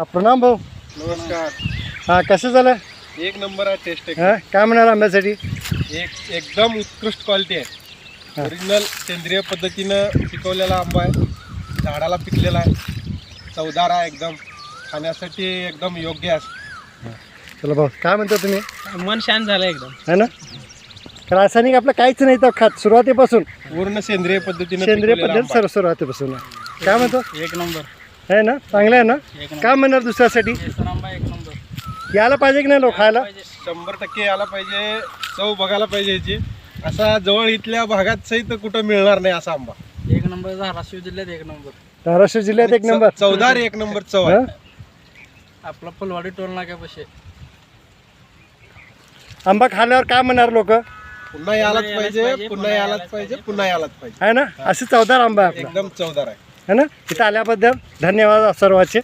प्रणाम भाऊ. नमस्कार. हां कसं झालं? एक नंबर आहे टेस्ट. हां काय म्हणाल आंब्यासाठी? एकदम उत्कृष्ट क्वालिटी आहे. ओरिजिनल सेंद्रिय पद्धतीनं पिकवलेला आंबा आहे. झाडाला पिकलेला आहे. चवदार आहे एकदम. खाण्यासाठी एकदम योग्य आहे. चला भाऊ काय म्हणता तुम्ही? मन शांत झालं एकदम है ना. रासायनिक आपलं काहीच नाही तर खात सुरुवातीपासून पूर्ण सेंद्रिय पद्धतीनं सेंद्रिय पिकवलेला पद्धत आंबा आहे. सुरुवातीपासून काय म्हणतो? एक नंबर आहे ना चांगलं आहे ना. काय म्हणणार दुसऱ्यासाठी? केसर आंबा एक नंबर. यायला पाहिजे की नाही लोक खायला? 100% यायला पाहिजे. चव बघायला पाहिजे याची. असा जवळ इथल्या भागात सहित कुठं मिळणार नाही असा आंबा. एक नंबर धाराशिव जिल्ह्यात एक नंबर. धाराशिव जिल्ह्यात एक नंबर. चवदार एक नंबर चव आहे. हं? आपला फुलवाडी टोल नाक्यापाशी. आंबा खाल्ल्यावर काय म्हणणार लोक? पुन्हा यायलाच पाहिजे. पुन्हा यायलाच पाहिजे. पुन्हा यायलाच पाहिजे. आहे ना. अशी चवदार आंबा आहे आपला. एकदम चवदार आहे. है ना. इथं आल्याबद्दल धन्यवाद सर्वांचे.